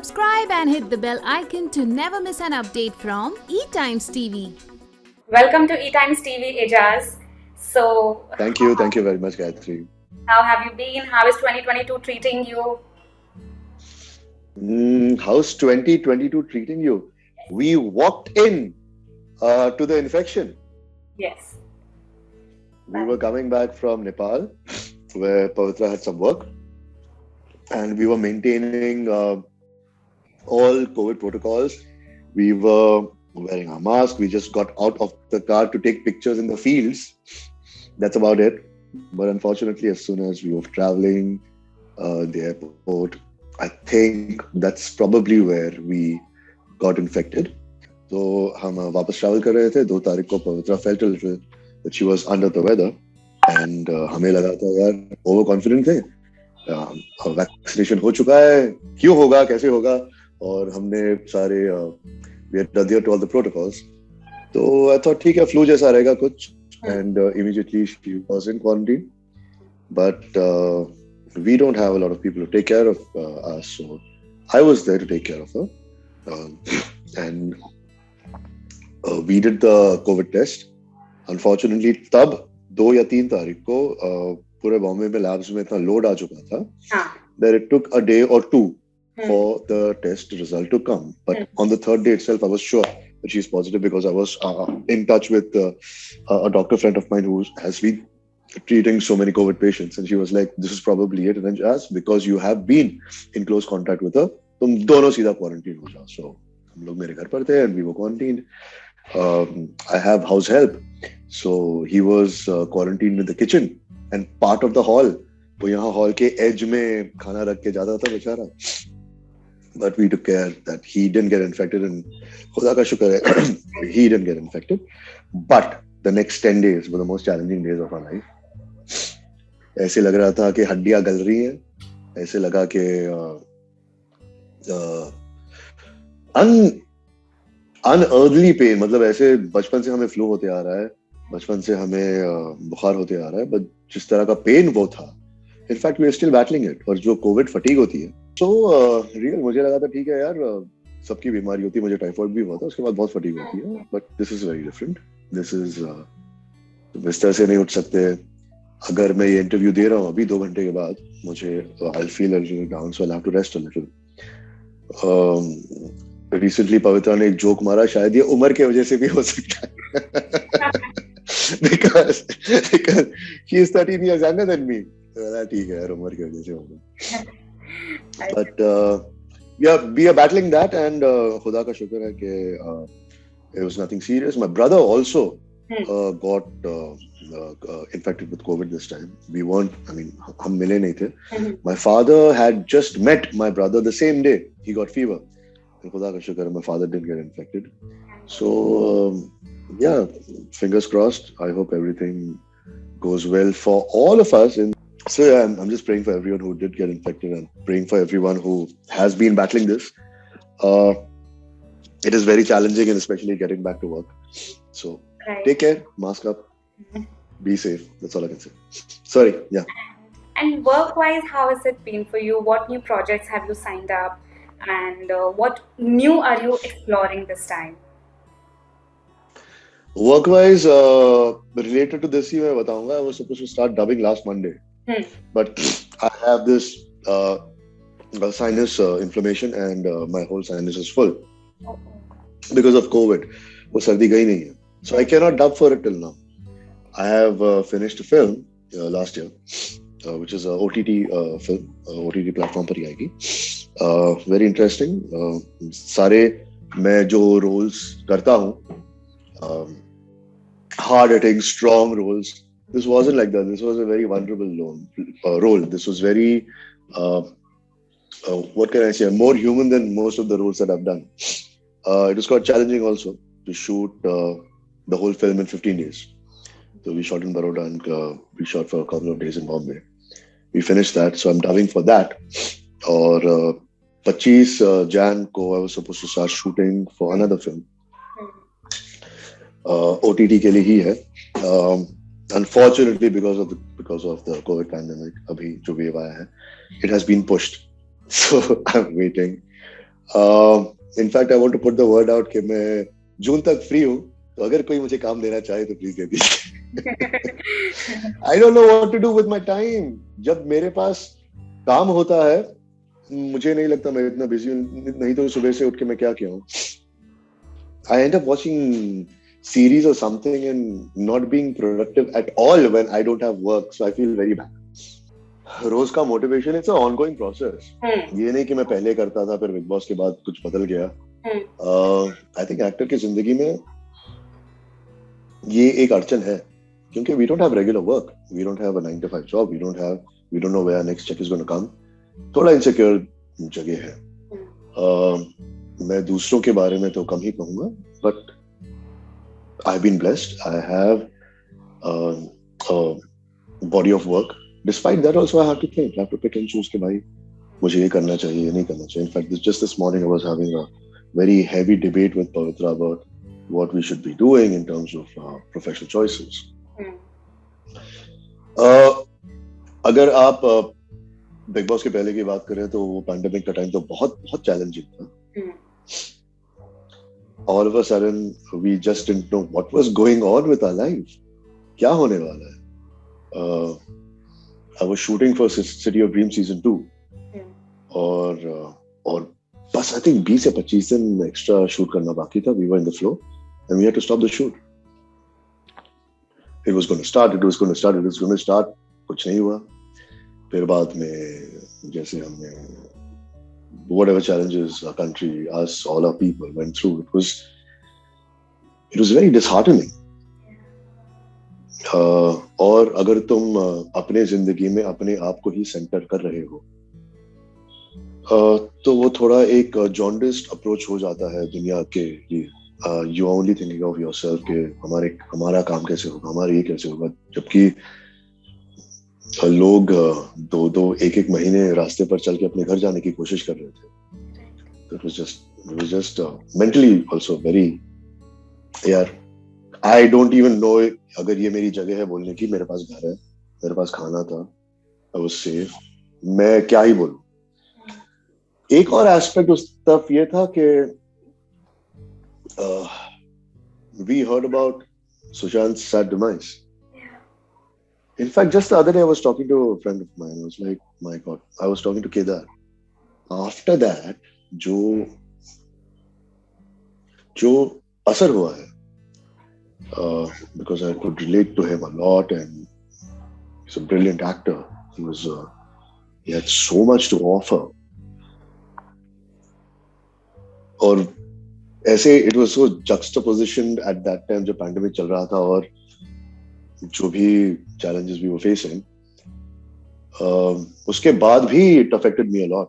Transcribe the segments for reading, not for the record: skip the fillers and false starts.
subscribe and hit the bell icon to never miss an update from ETimes TV. Welcome to ETimes TV, Eijaz. So, Thank you very much, Gayatri. How have you been? How is 2022 treating you? How's 2022 treating you? We walked in to the infection. Yes. We were coming back from Nepal, where Pavitra had some work, and we were maintaining all COVID protocols. We were wearing our mask. We just got out of the car to take pictures in the fields. That's about it. But unfortunately, as soon as we were traveling the airport, I think that's probably where we got infected. So हम वापस travel कर रहे थे 2 तारीख को Pavitra felt a little that she was under the weather, and हमें लगा था यार overconfident थे, वैक्सीनेशन हो चुका है, क्यों होगा, कैसे होगा, और हमने सारे we had adhered to all the protocols. So I thought ठीक है, flu जैसा रहेगा कुछ, and immediately she was in quarantine. But we don't have a lot of people to take care of us, so I was there to take care of her, and we did the COVID test. Unfortunately, तब 2 या 3 तारीख को पूरे बॉम्बे में labs में इतना load आ चुका था that it took a day or 2 for the test result to come. But on the 3rd day itself, I was sure that she's positive because I was in touch with a doctor friend of mine who has been treating so many COVID patients, and she was like, "This is probably it." And then she asked, because you have been in close contact with her, तुम दोनों सीधा quarantine हो जाओ. So हम लोग मेरे घर पर थे, and we were quarantined. I have house help, so he was quarantined in the kitchen and part of the hall. वो यहाँ hall के edge में खाना रख के जाता था बेचारा. But we took care that he didn't get infected, and खुदा का शुक्र है he didn't get infected. But the next 10 days were the most challenging days of our life. ऐसे लग रहा था कि हड्डियां गल रही हैं, ऐसे लगा कि unearthly pain, मतलब ऐसे बचपन से हमें फ्लू होते आ रहा है, बचपन से हमें बुखार होते आ रहा है, बट जिस तरह का पेन वो था, in fact we are still battling it. और जो कोविड फटीग होती है, सो रियल मुझे लगा था ठीक है यार, सबकी बीमारी होती है, मुझे टाइफाइड भी हुआ था, उसके बाद बहुत फटीग होती है, but this is very different. This is बिस्तर से नहीं उठ सकते. अगर मैं ये इंटरव्यू दे रहा हूँ अभी 2 घंटे के बाद, मुझे I feel a little down, so I have to rest a little. Recently Pavitra ने एक जोक मारा, शायद ये उम्र की वजह से भी हो सकता है because she is 13 years younger than me. ठीक है यार, उम्र की वजह से होगा. But we are battling that, and खुदा का शुक्र है कि it was nothing serious. My brother also got infected with COVID this time. We weren't, I mean, हम मिले नहीं थे. My father had just met my brother the same day. He got fever. And खुदा का शुक्र है, my father didn't get infected. So yeah, fingers crossed. I hope everything goes well for all of us. So yeah, I'm just praying for everyone who did get infected, and praying for everyone who has been battling this. It is very challenging, and especially getting back to work. So take care, mask up, be safe. That's all I can say. Sorry, yeah. And work-wise, how has it been for you? What new projects have you signed up? And what new are you exploring this time? Work-wise, related to this, मैं बताऊंगा. I was supposed to start dubbing last Monday, but I have this sinus inflammation, and my whole sinus is full because of COVID. वो सर्दी गई नहीं है, so I cannot dub for it till now. I have finished a film last year, which is a OTT film, OTT platform पर ही आएगी. Very interesting. सारे मैं जो roles करता हूँ, hard-hitting, strong roles. This wasn't like that. This was a very vulnerable role. This was very, what can I say, more human than most of the roles that I've done. It was quite challenging also to shoot the whole film in 15 days. So we shot in Baroda, and we shot for a couple of days in Bombay. We finished that, so I'm dubbing for that. Or 25 Jan ko I was supposed to start shooting for another film. OTT के लिए ही है. Unfortunately, because of the COVID pandemic, अभी जो wave आया है, it has been pushed. So I'm waiting. In fact I want to put the word out कि मैं जून तक फ्री हूँ, तो अगर कोई मुझे काम देना चाहे तो प्लीज दे दीजिए. I don't know what to do with my time. जब मेरे पास काम होता है, मुझे नहीं लगता मैं इतना बिजी हूँ. नहीं तो सुबह से उठ के मैं क्या किया हूँ. I end up watching series or something and not being productive at all when I don't have work, so I feel very bad. रोज का motivation it's a ongoing process. ये नहीं कि मैं पहले करता था फिर बिग बॉस के बाद कुछ बदल गया. आई थिंक एक्टर की जिंदगी में ये एक अड़चन है, क्योंकि we don't have regular work, we don't have a 9 to 5 job, we don't know where next check is gonna come. थोड़ा इनसिक्योर जगह है. मैं दूसरों के बारे में तो कम ही कहूंगा, but I've been blessed. I have a body of work. Despite that, also I have to think. I have to pick and choose. कि भाई मुझे ये करना चाहिए, ये नहीं करना चाहिए. In fact, just this morning I was having a very heavy debate with Pavitra about what we should be doing in terms of professional choices. अगर आप बिग बॉस के पहले की बात करें तो वो पैंडेमिक का टाइम तो बहुत बहुत चैलेंजिंग था. All of a sudden, we just didn't know what was going on with our life. क्या होने वाला है? I was shooting for City of Dreams season 2. और बस I think 20 से 25 दिन extra shoot करना बाकी था. We were in the flow and we had to stop the shoot. It was going to start. कुछ नहीं हुआ. फिर बाद में जैसे हमने whatever challenges our country, us, all our people went through, it was very disheartening. और अगर तुम अपने जिंदगी में अपने आप को ही सेंटर कर रहे हो, तो वो थोड़ा एक जॉन्डिस्ड अप्रोच हो जाता है दुनिया के लिए. You are only thinking of yourself के हमारा काम कैसे होगा, हमारा ये कैसे होगा, जबकि लोग दो एक महीने रास्ते पर चल के अपने घर जाने की कोशिश कर रहे थे. It was just mentally also very, यार I don't even know अगर ये मेरी जगह है बोलने की. मेरे पास घर है, मेरे पास खाना था, I was safe. मैं क्या ही बोलूं. एक और एस्पेक्ट उस तरफ ये था कि we heard about Sushant's sad demise. In fact, just the other day, I was talking to a friend of mine. I was like, my God, I was talking to Kedar. After that, जो असर हुआ है, because I could relate to him a lot, and he's a brilliant actor. He had so much to offer. और ऐसे it was so juxtapositioned at that time जब pandemic चल रहा था और जो भी challenges we were facing, उसके बाद भी it affected me a lot.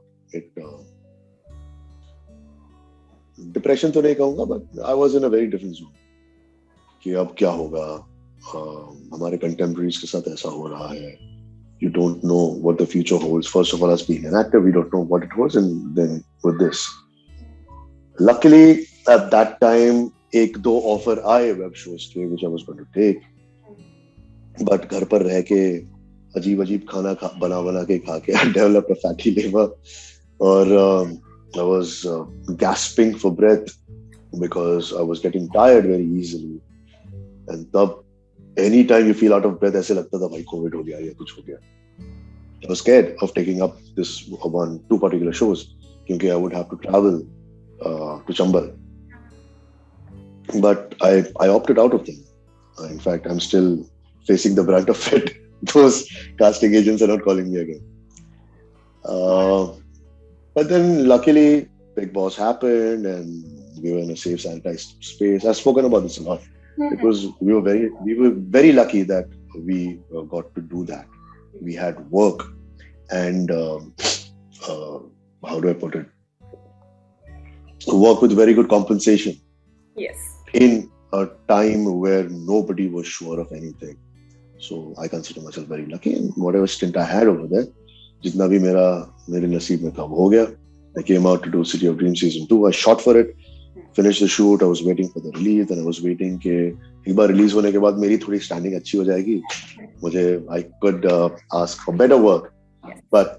Depression तो नहीं कहूँगा, but I was in a very different zone. कि अब क्या होगा, हमारे contemporaries के साथ ऐसा हो रहा है. You don't know what the future holds. First of all, as being an actor, we don't know what it holds, and then with this. Luckily, at that time, एक दो offer आए web shows के, which I was going to take. But घर पर रह के अजीब खाना बना के खा के I developed a fatty liver, और I was gasping for breath because I was getting tired very easily. And तब anytime you feel out of breath ऐसे लगता था भाई COVID हो गया या कुछ हो गया. I was scared of taking up two particular shows क्योंकि I would have to travel to Chambal. But I opted out of them. In fact, I'm still facing the brunt of it. Those casting agents are not calling me again. But then luckily, Bigg Boss happened and we were in a safe, sanitized space. I've spoken about this a lot. We were very lucky that we got to do that. We had work and how do I put it? Work with very good compensation. Yes. In a time where nobody was sure of anything. So I consider myself very lucky, and whatever stint I had over there, जितना भी मेरे नसीब में था वो हो गया. I came out to do City of Dreams season 2. I shot for it, finished the shoot. I was waiting for the release, and I was waiting कि एक बार release होने के बाद मेरी थोड़ी standing अच्छी हो जाएगी. I could ask for better work. But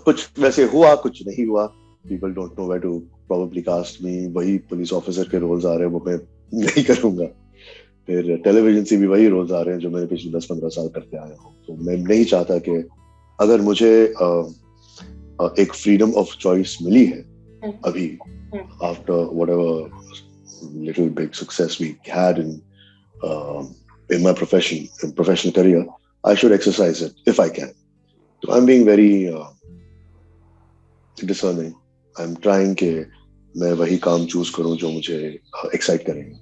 कुछ वैसे हुआ, कुछ नहीं हुआ. People don't know where to probably cast me. वही पुलिस ऑफिसर के रोल्स आ रहे हैं, वो मैं नहीं करूंगा. फिर टेलीविजन से भी वही रोल्स आ रहे हैं जो मैंने पिछले 10-15 साल करते आया हूँ. तो मैं नहीं चाहता कि अगर मुझे एक फ्रीडम ऑफ चॉइस मिली है अभी, after whatever little big success we had in my professional career, I should exercise it if I can. So I'm being very discerning. I'm trying कि मैं वही काम चूज करूं जो मुझे एक्साइट करेंगे.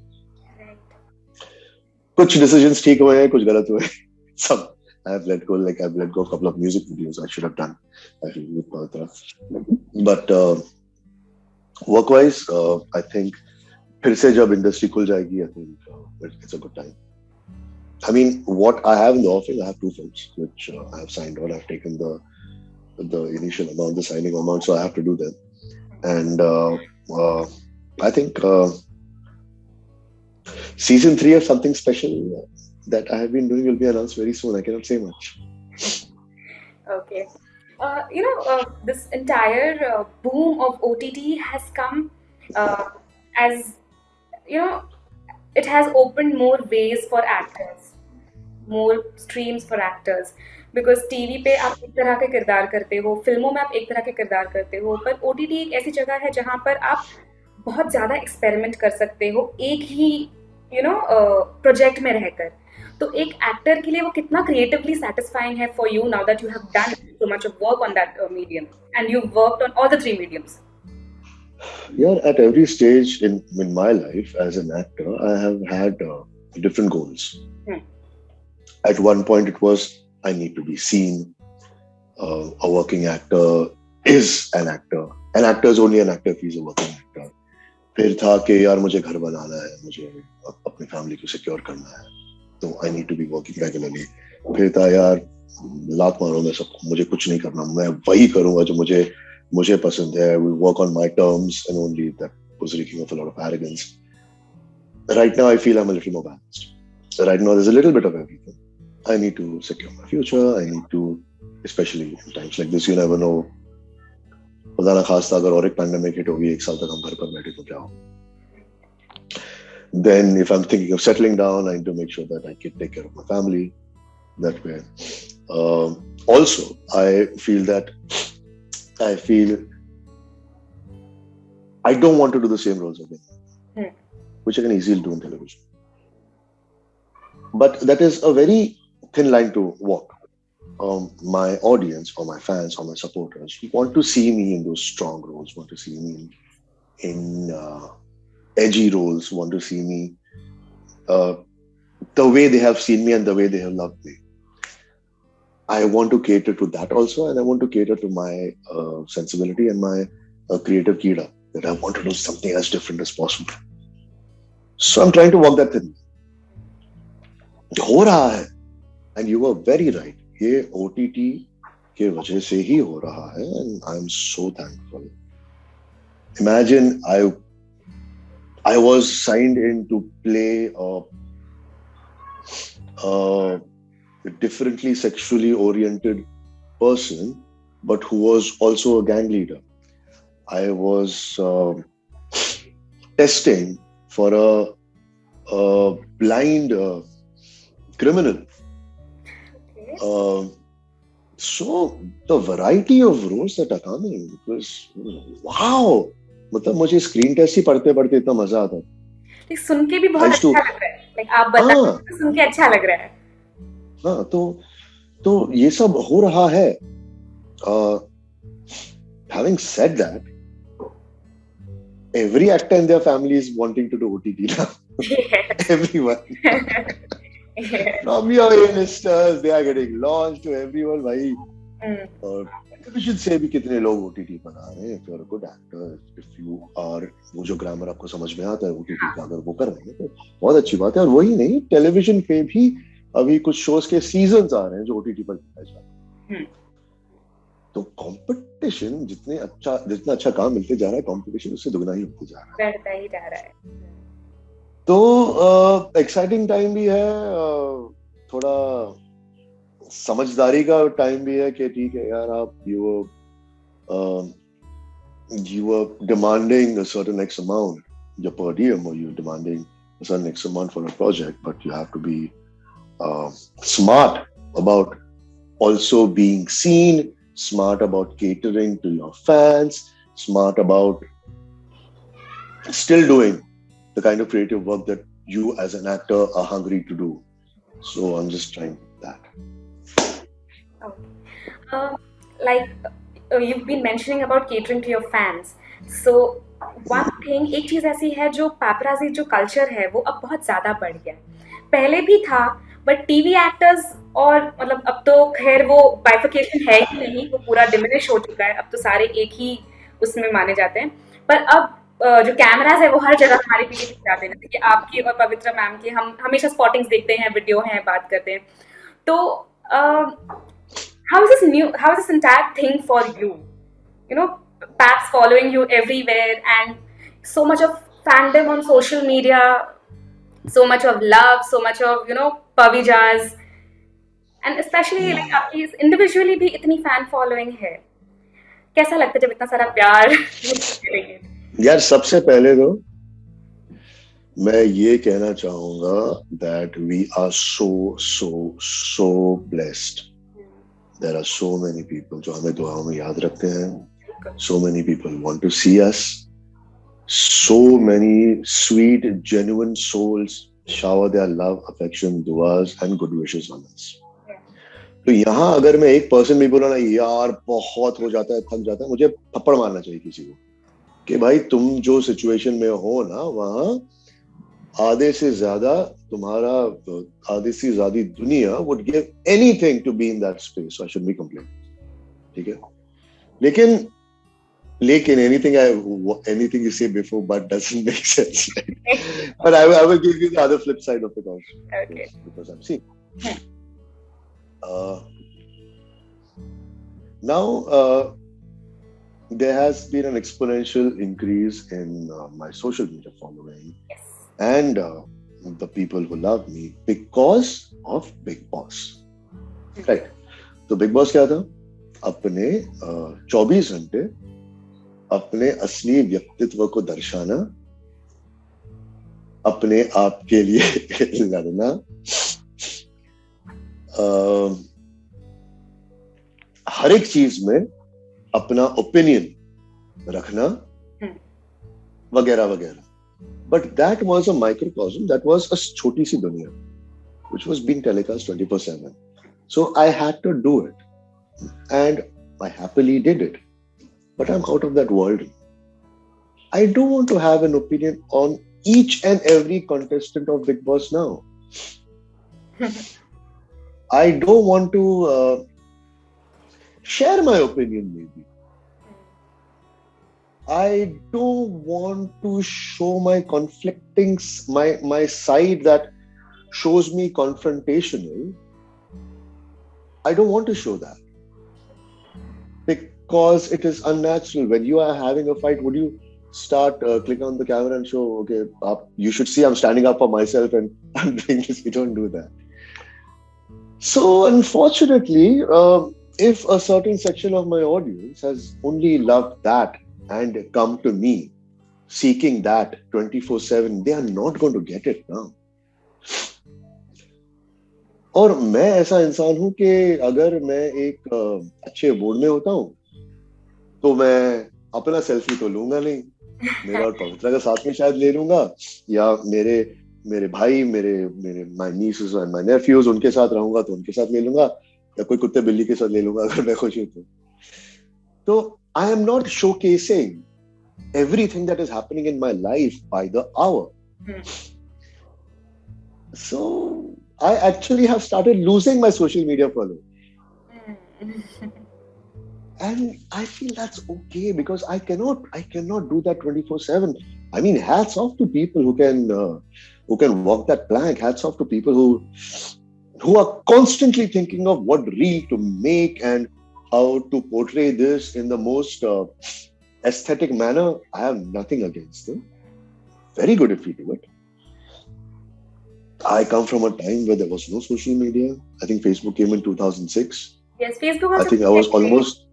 कुछ डिसीजंस ठीक हुए हैं, कुछ गलत हुए. सब I've let go a couple of music videos I should have done. I feel with Pavitra. But work-wise, I think फिर से जब industry खुल जाएगी, I think it's a good time. I mean, what I have in the offing, I have 2 films which I have signed on. I've taken the initial amount, the signing amount, so I have to do them. And I think season 3 of something special that I have been doing will be announced very soon. I cannot say much. Okay. This entire boom of OTT has come as, it has opened more ways for actors, more streams for actors. Because TV पे आप एक तरह के किरदार करते हो, फिल्मों में आप एक तरह के किरदार करते हो, पर OTT एक ऐसी जगह है जहाँ पर आप बहुत ज़्यादा एक्सपेरिमेंट कर सकते हो एक ही प्रोजेक्ट में रहकर. तो एक एक्टर के लिए वो कितना क्रिएटिवली सेटिस्फाइंग है for you now that you have done so much of work on that medium and you worked on all the 3 mediums. Yeah, at every stage in my life as an actor, I have had different goals. At one point, it was I need to be seen. A working actor is an actor. An actor is only an actor if he's a working actor. फिर था कि यार मुझे घर बनाना है, मुझे अपनी family को सिक्योर करना है, तो I need to be working regularly. फिर था यार लात मारो मैं सबको, मुझे कुछ नहीं करना, मैं वही करूंगा जो मुझे पसंद है. We work on my terms, and only that was reeking of a lot of arrogance. Right now I feel I'm a little more balanced. Right now there's a little bit of everything. I need to secure my future. I need to, especially in times like this, you never know. खुदा ना खास्ता अगर और एक pandemic hit होगी, 1 साल तक हम घर पर बैठे तो क्या हो. Then if I'm thinking of settling down, I need to make sure that I can take care of my family that way. Also, I feel I don't want to do the same roles again, which I can easily do in television. But that is a very thin line to walk. My audience or my fans or my supporters want to see me in those strong roles, want to see me in edgy roles, want to see me the way they have seen me and the way they have loved me. I want to cater to that also, and I want to cater to my sensibility and my creative keeda, that I want to do something as different as possible. So I'm trying to walk that thin. हो रहा है, and you were very right. ये OTT के वजह से ही हो रहा है, and I'm so thankful. Imagine I was signed in to play a differently sexually oriented person, but who was also a gang leader. I was testing for a blind criminal. So the variety of roles that are coming, it was wow. मतलब मुझे screen test ही पढ़ते पढ़ते इतना मजा आता है. सुन के भी बहुत अच्छा लग रहा है. Like आप बता रहे हैं, सुन के अच्छा लग रहा है. हाँ, तो ये सब हो रहा है. Having said that, every actor in their family is wanting to do OTT now. Yes. Everyone. From your A-listers, they are getting launched to everyone. भाई, television से भी कितने लोग OTT बना रहे हैं. If you're a good actor, if you are, वो जो ग्रामर आपको समझ में आता है OTT का, अगर वो कर रहे हैं तो बहुत अच्छी बात है. और वही नहीं, टेलीविजन पे भी अभी कुछ शोज के सीजन्स आ रहे हैं जो OTT पर दिखाए जा रहे हैं. तो कंपटीशन जितना अच्छा काम मिलते जा रहा है, कंपटीशन उससे दुगना ही होते जा रहा है. बढ़ता ही जा रहा है. तो एक्साइटिंग टाइम भी है, थोड़ा समझदारी का टाइम भी है कि ठीक है यार, आप um, you were demanding a certain X amount, your per diem, or you're demanding a certain X amount for a project, but you have to be smart about also being seen, smart about catering to your fans, smart about still doing the kind of creative work that you as an actor are hungry to do. So I'm just trying that. Okay. Uh, like you've been mentioning about catering to your fans. So one thing, एक चीज ऐसी है जो paparazzi जो culture है वो अब बहुत ज्यादा बढ़ गया है। पहले भी था, बट टीवी एक्टर्स और मतलब अब तो खैर वो बाइफिकेशन है ही नहीं, वो पूरा डिमिनिश हो चुका है। अब तो सारे एक ही उसमें माने जाते हैं। पर अब जो कैमराज है वो हर जगह हमारे पीछे दिख जाते हैं। जैसे कि आपकी और पवित्रा मैम की हम हमेशा स्पॉटिंग्स देखते हैं, वीडियो हैं, बात करते हैं। तो how is this entire thing for you? You know, Paps following you everywhere and so much of fandom on social media, so much of love, so much of, you know, pavijas, and especially like आपकी individually भी इतनी fan following है। कैसा लगता है जब इतना सारा प्यार मिलेगा? यार सबसे पहले तो मैं ये कहना चाहूंगा that we are so blessed. There are so many people जो हमें दुआओं में याद रखते हैं. So many people want to see us. So many sweet, genuine souls shower their love, affection, duas and good wishes on us. तो यहाँ अगर मैं एक पर्सन भी बोला ना यार बहुत हो जाता है, थक जाता है, मुझे थप्पड़ मारना चाहिए किसी को कि भाई तुम जो सिचुएशन में हो ना वहाँ आधे से ज्यादा दुनिया would give anything to be in that space. So I shouldn't be complaining. ठीक है? लेकिन anything you say before but doesn't make sense. Right? But I will give you the other flip side of the coin. Okay. Because I'm seeing. Now there has been an exponential increase in my social media following. Yes. And the people who love me because of Bigg Boss. Right. तो Bigg Boss क्या था? अपने 24 घंटे अपने असली व्यक्तित्व को दर्शाना, अपने आप के लिए लड़ना, हर एक चीज में अपना ओपिनियन रखना वगैरह वगैरह. But that was a microcosm, that was a choti si dunya, which was being telecast 24/7. So I had to do it. And I happily did it. But I'm out of that world. I don't want to have an opinion on each and every contestant of Bigg Boss now. I don't want to share my opinion maybe. I don't want to show my conflicting, my side that shows me confrontational. I don't want to show that. Because it is unnatural. When you are having a fight, would you start clicking on the camera and show, okay, you should see I'm standing up for myself and I'm doing this. You don't do that. So unfortunately, if a certain section of my audience has only loved that and come to me seeking that 24/7, they are not going to get it now. और मैं ऐसा इंसान हूं कि अगर मैं एक अच्छे बोर्ड में होता हूं तो मैं अपना सेल्फी तो लूंगा नहीं, मेरा और पवित्रा का साथ में शायद ले लूंगा, या मेरे भाई मेरे my nieces and my nephews उनके साथ रहूंगा तो उनके साथ ले लूंगा, या कोई कुत्ते बिल्ली के साथ ले लूंगा अगर मैं खुश हूं तो I am not showcasing everything that is happening in my life by the hour. So I actually have started losing my social media following. And I feel that's okay because I cannot do that 24/7. I mean, hats off to people who can walk that plank. Hats off to people who are constantly thinking of what reel to make and how to portray this in the most aesthetic manner. I have nothing against them. Very good if you do it. I come from a time where there was no social media. I think Facebook came in 2006. Yes, Facebook was I think I was almost...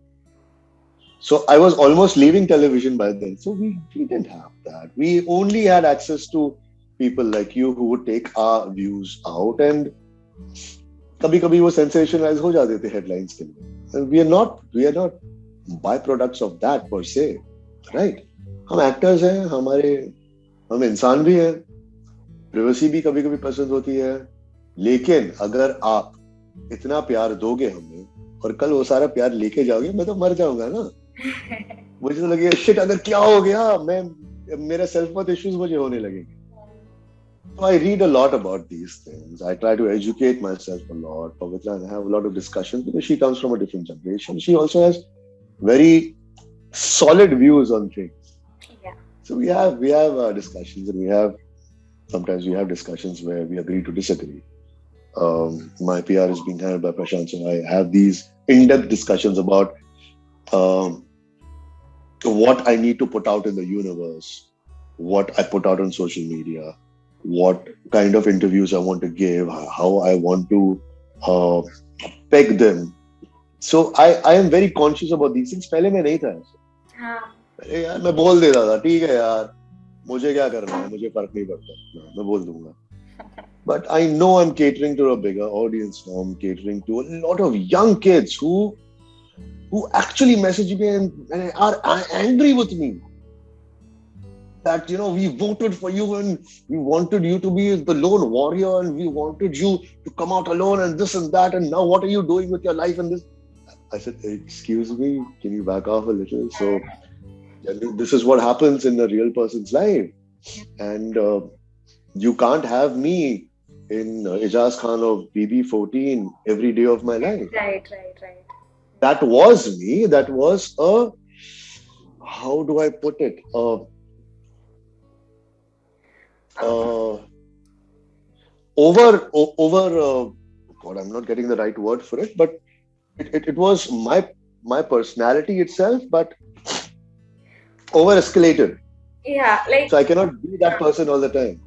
So I was almost leaving television by then. So we didn't have that. We only had access to people like you who would take our views out, and कभी कभी वो sensationalize हो जाते थे headlines के लिए. And we are not byproducts of that per se, right? हम actors हैं, हम इंसान भी हैं, privacy भी कभी कभी पसंद होती है. लेकिन अगर आप इतना प्यार दोगे हमें और कल वो सारा प्यार लेके जाओगे, मैं तो मर जाऊंगा ना. मुझे तो लगे शिट, अगर क्या हो गया, मेरा सेल्फ वर्थ इश्यूज मुझे होने लगेंगे. So I read a lot about these things. I try to educate myself a lot. Pavitra and I have a lot of discussions because she comes from a different generation. She also has very solid views on things. Yeah. So we have discussions, and sometimes we have discussions where we agree to disagree. My PR is being handled by Prashant, so I have these in-depth discussions about what I need to put out in the universe, what I put out on social media, what kind of interviews I want to give, how I want to peg them. So I am very conscious about these things. पहले मैं नहीं था ऐसे. हाँ. पहले यार मैं बोल देता था, ठीक है यार, मुझे क्या करना है, मुझे फर्क नहीं पड़ता, मैं बोल दूंगा. But I know I'm catering to a bigger audience. I'm catering to a lot of young kids who actually message me and are angry with me. That, we voted for you and we wanted you to be the lone warrior and we wanted you to come out alone and this and that, and now what are you doing with your life and this? I said, excuse me, can you back off a little? So this is what happens in a real person's life. And you can't have me in Eijaz Khan of BB14 every day of my life. Right. That was me. That was how do I put it? God, I'm not getting the right word for it, but it was my personality itself, but over escalated. Yeah, like. So I cannot be that person all the time.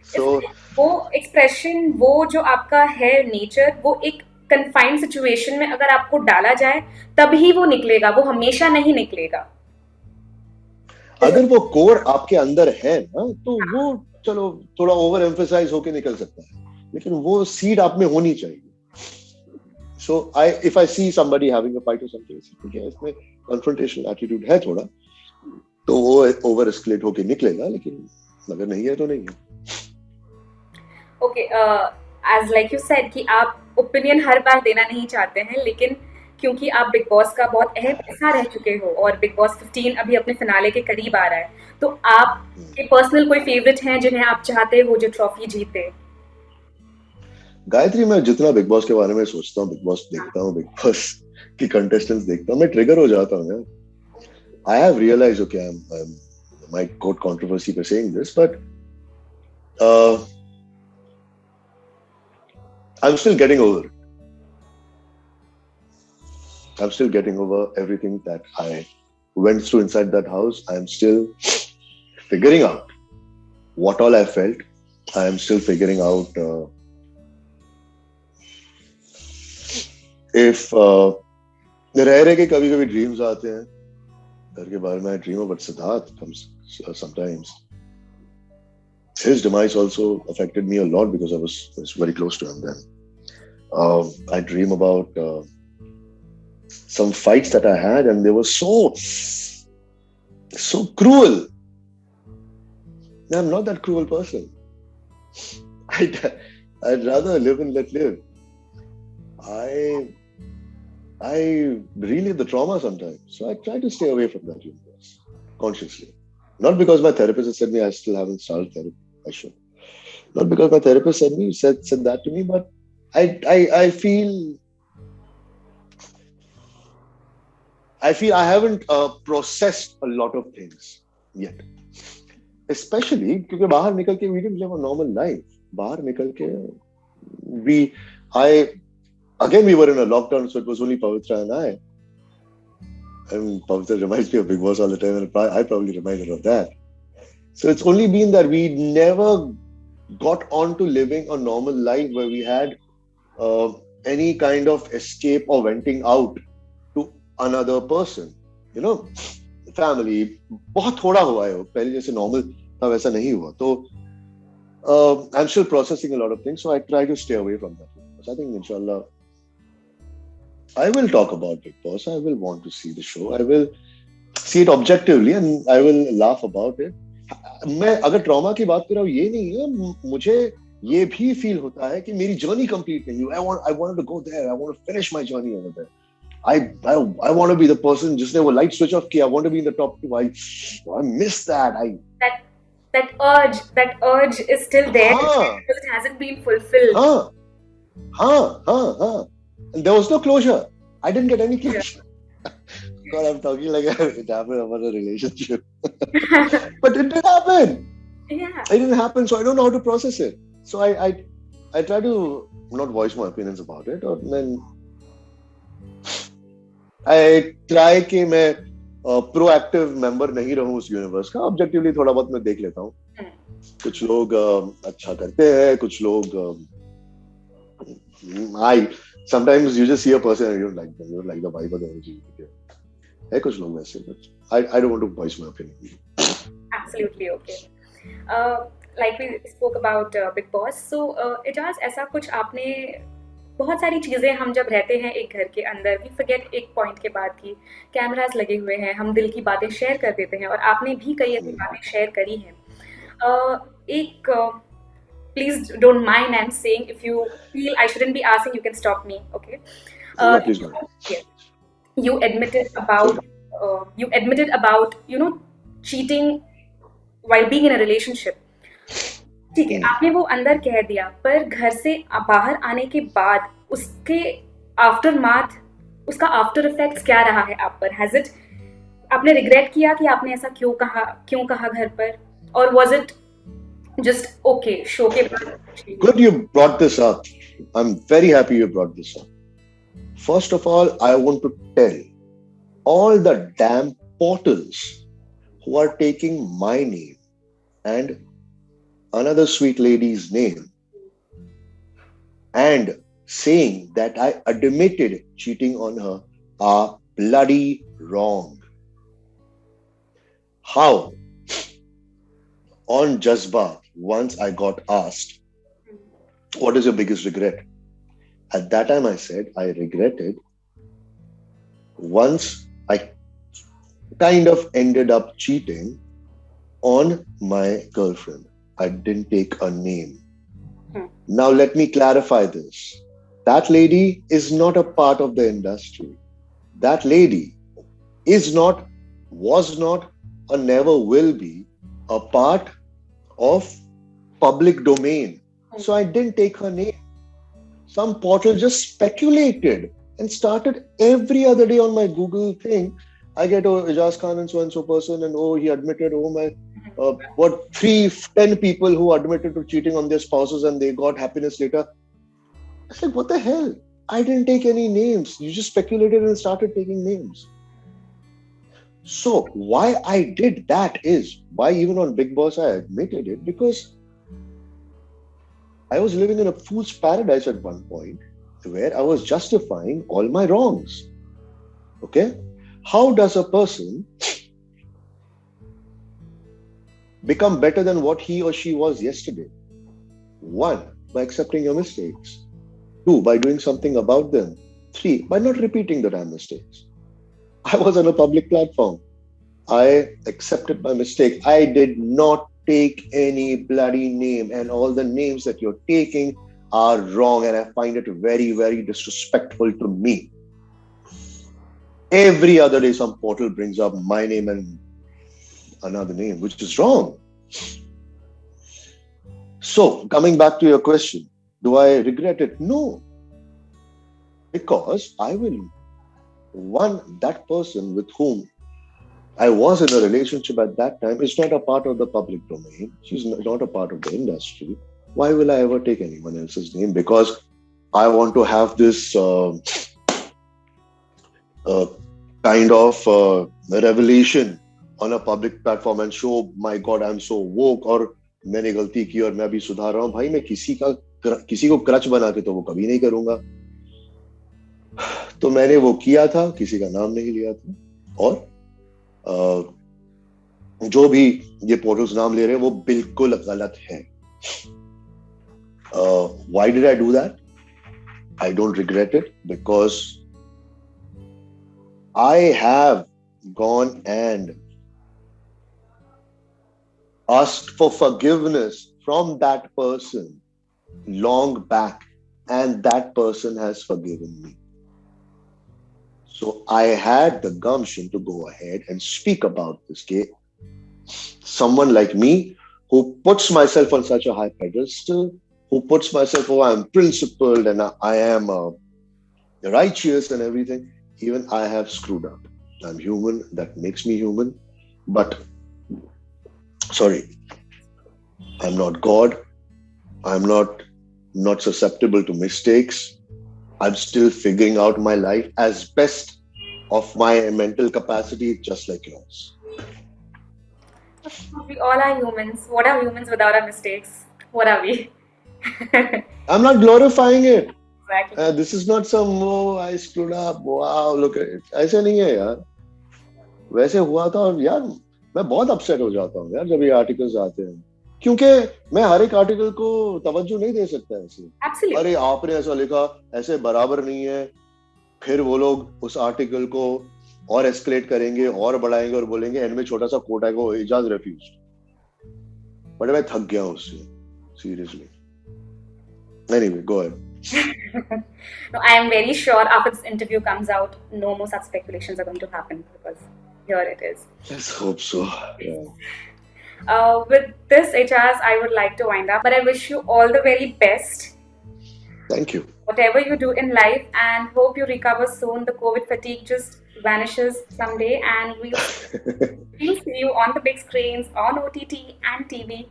So वो expression, वो जो आपका है nature, वो एक confined situation में अगर आपको डाला जाए तभी वो निकलेगा, वो हमेशा नहीं निकलेगा. अगर वो कोर आपके अंदर है ना, तो वो चलो थोड़ा ओवर एम्फसाइज होके निकल सकता है, लेकिन वो सीड आप में होनी चाहिए. So if I see somebody having a fight or something, ठीक है, इसमें confrontational attitude है थोड़ा, तो वो ओवर एस्केलेट होके निकलेगा, लेकिन अगर नहीं है तो नहीं है. Okay, as like you said कि आप ओपिनियन हर बार देना नहीं चाहते हैं, लेकिन क्योंकि आप बिग बॉस का बहुत अहम हिस्सा रह चुके हो और बिग बॉस 15 अभी अपने फिनाले के करीब आ रहा है, तो आपके पर्सनल कोई फेवरेट हैं जिन्हें आप चाहते हो जो ट्रॉफी जीते? गायत्री, मैं जितना बिग बॉस के बारे में सोचता हूँ, बिग बॉस देखता हूँ, बिग बॉस की कंटेस्टेंट्स देखता हूँ, मैं ट्रिगर हो जाता हूँ यार. I have realized, okay, I might quote controversy for saying this, but I'm still getting over it. I'm still getting over everything that I went through inside that house. I'm still figuring out what all I felt. I am still figuring out if रह के कभी dreams आते हैं घर के बारे में. I dream about Sidharth sometimes. His demise also affected me a lot because I was very close to him then. I dream about some fights that I had, and they were so cruel. I'm not that cruel person. I'd rather live and let live. I relive the trauma sometimes, so I try to stay away from that universe consciously. Not because my therapist has said me I still haven't started therapy. I should. Not because my therapist said that to me, but I feel I haven't processed a lot of things yet. Especially because बाहर निकल के we didn't live a normal life. बाहर निकल के we were in a lockdown, so it was only Pavitra and I. And Pavitra reminds me of Bigg Boss all the time, and I probably remind her of that. So it's only been that we never got on to living a normal life where we had any kind of escape or venting out to another person. You know family, बहुत थोड़ा हुआ है, पहले जैसे normal था वैसा नहीं हुआ. तो I'm still processing a lot of things, so I try to stay away from that. So I think inshallah I will talk about Bigg Boss. I will want to see the show. I will see it objectively and I will laugh about it. मैं अगर trauma की बात कर रहा हूँ, ये नहीं है, मुझे ये भी फील होता है कि मेरी जर्नी कंप्लीट नहीं हुई. I wanted to go there. I want to finish my journey over there. I want to be the person जिसने वो लाइट स्विच ऑफ किया. I want to be in the top 2. I miss that. That urge is still there because it hasn't been fulfilled. And there was no closure. I didn't get any closure. God, I'm talking like it happened about a relationship. But it didn't happen. Yeah. It didn't happen, so I don't know how to process it. So I try to not voice my opinions about it, or then I try कि मैं proactive member नहीं रहूं उस universe का. Objectively थोड़ा बहुत मैं देख लेता हूँ. कुछ लोग अच्छा करते हैं, कुछ लोग sometimes you just see a person and you don't like them, you don't like the vibe of the energy. है कुछ लोग वैसे, but I don't want to voice my opinion. Absolutely okay. Like we spoke about Bigg Boss, so Eijaz, ऐसा कुछ आपने, बहुत सारी चीज़ें हम जब रहते हैं एक घर के अंदर, वी फॉरगेट एक पॉइंट के बाद की कैमरास लगे हुए हैं, हम दिल की बातें शेयर कर देते हैं, और आपने भी कई ऐसी बातें शेयर करी हैं. एक please don't mind I am saying, if you feel I shouldn't be asking, you can stop me, okay? Please go ahead. You admitted about cheating while being in a relationship. ठीक है, आपने वो अंदर कह दिया, पर घर से बाहर आने के बाद उसके आफ्टरमाथ, उसका आफ्टर इफेक्ट्स क्या रहा है आप पर? हैज इट, आपने रिग्रेट किया कि आपने ऐसा क्यों कहा घर पर, और was it just okay show के बाद? Good, you brought this up. I'm very happy you brought this up. First of all, I want to tell all the damn portals who are taking my name and another sweet lady's name and saying that I admitted cheating on her are bloody wrong. How? On Jazba, once I got asked, what is your biggest regret? At that time I said I regretted once I kind of ended up cheating on my girlfriend. I didn't take a name. Now let me clarify this. That lady is not a part of the industry. That lady is not, was not, or never will be a part of public domain. So I didn't take her name. Some portal just speculated and started every other day on my Google thing. I get, oh, Eijaz Khan and so person, and oh, he admitted, oh my, 10 people who admitted to cheating on their spouses and they got happiness later. It's like, what the hell? I didn't take any names. You just speculated and started taking names. So why I did that is, why even on Bigg Boss I admitted it, because I was living in a fool's paradise at one point where I was justifying all my wrongs. Okay? How does a person become better than what he or she was yesterday? 1, by accepting your mistakes. 2, by doing something about them. 3, by not repeating the damn mistakes. I was on a public platform. I accepted my mistake. I did not take any bloody name, and all the names that you're taking are wrong, and I find it very, very disrespectful to me. Every other day some portal brings up my name and another name, which is wrong. So coming back to your question, do I regret it? No, because I will, that person with whom I was in a relationship at that time is not a part of the public domain. She's not a part of the industry. Why will I ever take anyone else's name? Because I want to have this kind of revelation on a public platform and show, my God, I'm so woke, और मैंने गलती की और मैं अभी सुधार रहा हूँ. भाई मैं किसी को क्रच बना के तो वो कभी नहीं करूंगा. तो मैंने वो किया था, किसी का नाम नहीं लिया था, और जो भी ये पोर्टल्स नाम ले रहे हैं वो बिल्कुल गलत है. Why did I do that? I don't regret it because I have gone and asked for forgiveness from that person long back, and that person has forgiven me. So I had the gumption to go ahead and speak about this case. Someone like me who puts myself on such a high pedestal, who puts myself, oh, I'm principled and I am righteous and everything. Even I have screwed up. I'm human. That makes me human. But, sorry, I'm not God. I'm not susceptible to mistakes. I'm still figuring out my life as best of my mental capacity, just like yours. We all are humans. What are humans without our mistakes? What are we? I'm not glorifying it. Exactly. This is not some, oh, I screwed up. Wow, look at it. ऐसे नहीं है यार. वैसे हुआ था और यार मैं बहुत अपसेट हो जाता हूँ यार जब ये आर्टिकल्स आते हैं, क्योंकि मैं हर एक आर्टिकल को तवज्जो नहीं दे सकता ऐसे. Absolutely. अरे आपने ऐसा लिखा, ऐसे बराबर नहीं है. फिर वो लोग उस आर्टिकल को और एस्केलेट करेंगे और बढ़ाएंगे और बोलेंगे एंड में छोटा सा कोट आएगा, वो एजाज रिफ्यूज्ड. बट मैं थक गया उससे, seriously. Anyway, go ahead. No, I am very sure after this interview comes out, no more such speculations are going to happen because here it is. Let's hope so. Yeah. With this, Eijaz, I would like to wind up, but I wish you all the very best. Thank you. Whatever you do in life, and hope you recover soon. The COVID fatigue just vanishes someday, and we'll see you on the big screens, on OTT and TV,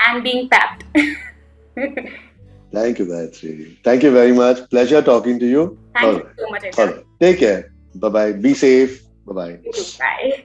and being papped. Thank you, Gayatri. Thank you very much. Pleasure talking to you. Thank you so much, Eijaz. Take care. Bye-bye. Be safe. Bye-bye. Bye.